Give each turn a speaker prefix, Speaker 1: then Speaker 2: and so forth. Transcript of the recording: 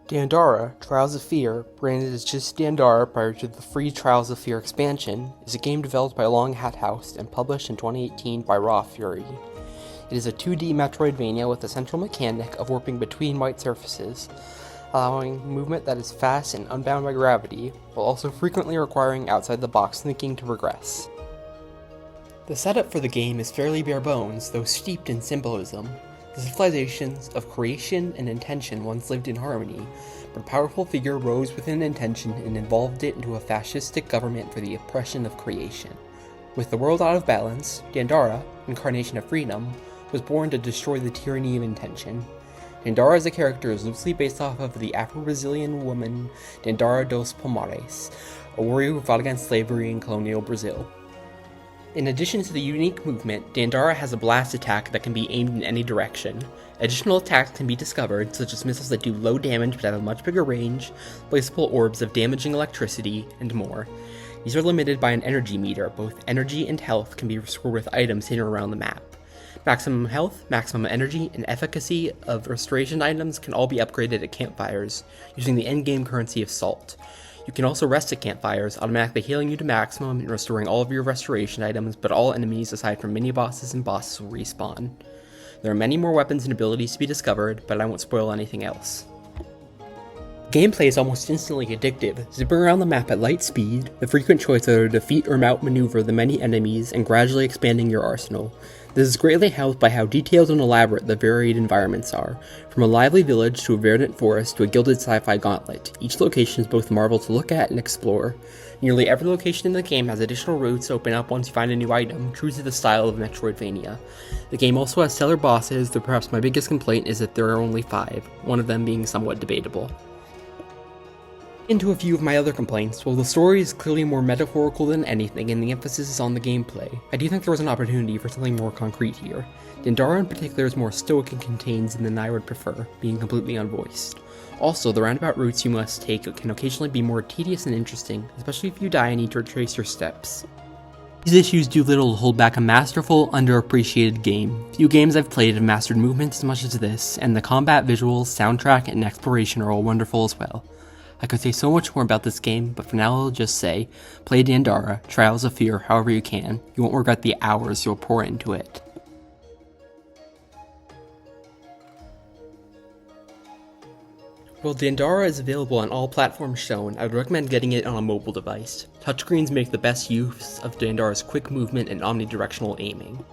Speaker 1: Dandara, Trials of Fear, branded as just Dandara prior to the free Trials of Fear expansion, is a game developed by Long Hat House and published in 2018 by Raw Fury. It is a 2D Metroidvania with a central mechanic of warping between white surfaces, allowing movement that is fast and unbound by gravity, while also frequently requiring outside-the-box thinking to progress. The setup for the game is fairly bare bones, though steeped in symbolism. The civilizations of creation and intention once lived in harmony, but a powerful figure rose within intention and evolved it into a fascistic government for the oppression of creation. With the world out of balance, Dandara, incarnation of freedom, was born to destroy the tyranny of intention. Dandara as a character is loosely based off of the Afro-Brazilian woman Dandara dos Palmares, a warrior who fought against slavery in colonial Brazil. In addition to the unique movement, Dandara has a blast attack that can be aimed in any direction. Additional attacks can be discovered, such as missiles that do low damage but have a much bigger range, placeable orbs of damaging electricity, and more. These are limited by an energy meter. Both energy and health can be restored with items hidden around the map. Maximum health, maximum energy, and efficacy of restoration items can all be upgraded at campfires, using the endgame currency of salt. You can also rest at campfires, automatically healing you to maximum and restoring all of your restoration items, but all enemies aside from mini-bosses and bosses will respawn. There are many more weapons and abilities to be discovered, but I won't spoil anything else. Gameplay is almost instantly addictive, zipping around the map at light speed, the frequent choice whether to defeat or outmaneuver the many enemies, and gradually expanding your arsenal. This is greatly helped by how detailed and elaborate the varied environments are, from a lively village to a verdant forest to a gilded sci-fi gauntlet. Each location is both a marvel to look at and explore. Nearly every location in the game has additional routes to open up once you find a new item, true to the style of Metroidvania. The game also has stellar bosses, though perhaps my biggest complaint is that there are only 5, one of them being somewhat debatable. Into a few of my other complaints. While the story is clearly more metaphorical than anything and the emphasis is on the gameplay, I do think there was an opportunity for something more concrete here. Dandara in particular is more stoic and contained than I would prefer, being completely unvoiced. Also, the roundabout routes you must take can occasionally be more tedious and interesting, especially if you die and need to retrace your steps. These issues do little to hold back a masterful, underappreciated game. Few games I've played have mastered movement as much as this, and the combat visuals, soundtrack, and exploration are all wonderful as well. I could say so much more about this game, but for now I'll just say, play Dandara, Trials of Fear however you can. You won't regret the hours you'll pour into it. While Dandara is available on all platforms shown, I would recommend getting it on a mobile device. Touchscreens make the best use of Dandara's quick movement and omnidirectional aiming.